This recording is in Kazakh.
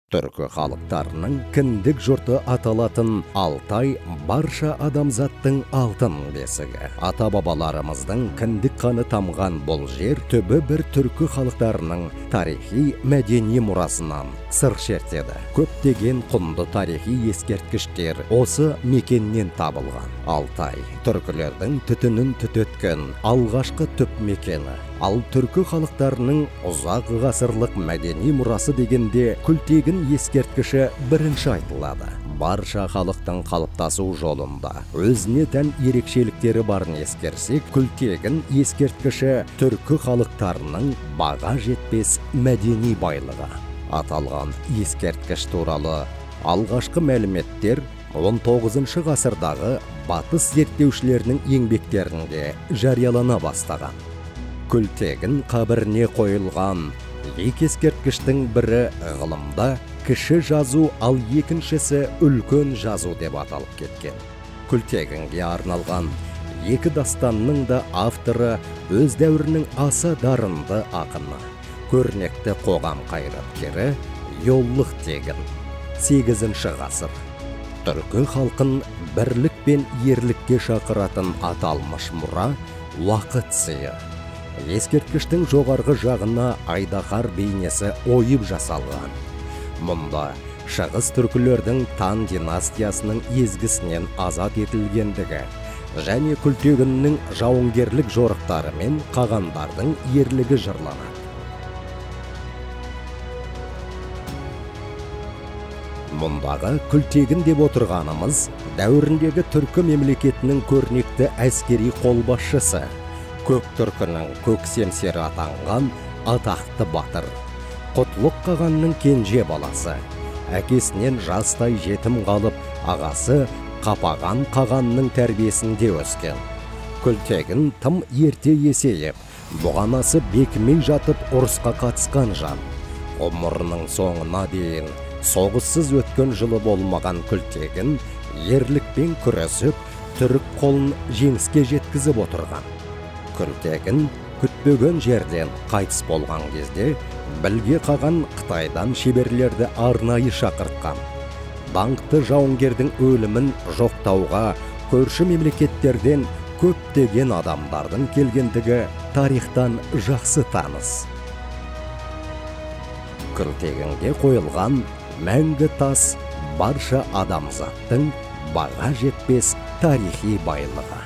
Түркі халықтарының кіндік жұрты аталатын Алтай барша адамзаттың алтын бесігі. Ата-бабаларымыздың кіндік қаны тамған бұл жер түбі бір түркі халықтарының тарихи мәдени мұрасынан сыр шертеді. Көптеген құнды тарихи ескерткіштер осы мекеннен табылған. Алтай түркілердің түтінін түтеткен алғашқы түп мекені. Ал түркі халықтарының ұзақ ғасырлық мәдени мұрасы дегенде күлтегін ескерткіші бірінші айтылады. Барша халықтың қалыптасу жолында өзіне тән ерекшеліктері барын ескерсек, күлтегін ескерткіші түркі халықтарының баға жетпес мәдени байлығы. Аталған ескерткіш туралы алғашқы мәліметтер 19 ғасырдағы батыс зерттеушілерінің еңбектерінде жариялана бастаған. Күлтегін қабіріне қойылған екі ескерткіштің бірі ғылымда кіші жазу, ал екіншісі үлкен жазу деп аталып кеткен. Күлтегінге арналған екі дастанның да авторы өз дәуірінің аса дарынды ақыны, көрнекті қоғам қайраткері Йоллық Тегін. 8 ғасыр. Түркі халқын бірлік пен ерлікке шақыратын аталмыш мұра уақыт сыйы. Ескерткіштің жоғарғы жағына айдаһар бейнесі ойып жасалған. Мұнда шығыс түркілердің Тан династиясының езгісінен азат етілгендігі және күлтегіннің жауынгерлік жорықтары мен қағандардың ерлігі жырланады. Мұндағы күлтегін деп отырғанымыз дәуіріндегі түркі мемлекетінің көрнекті әскери қолбасшысы, көк түркінің көк семсері атанған атақты батыр, Құтлық Қағанның кенже баласы, әкесінен жастай жетім қалып, ағасы Қапаған Қағанның тәрбиесінде өскен. Күлтегін тым ерте есейіп, бұғанасы бекімей жатып ұрысқа қатысқан жан. Ғұмырының соңына дейін соғыссыз өткен жылы болмаған Күлтегін ерлікпен күресіп, түрік қолын жеңіске жеткізіп отырған. Күлтегін күтпеген жерден қайтыс болған кезде Білге Қаған Қытайдан шеберлерді арнайы шақыртқан. Даңқты жауынгердің өлімін жоқтауға көрші мемлекеттерден көптеген адамдардың келгендігі тарихтан жақсы таныс. Күлтегінге қойылған мәңгі тас барша адамзаттың баға жетпес тарихи байлығы.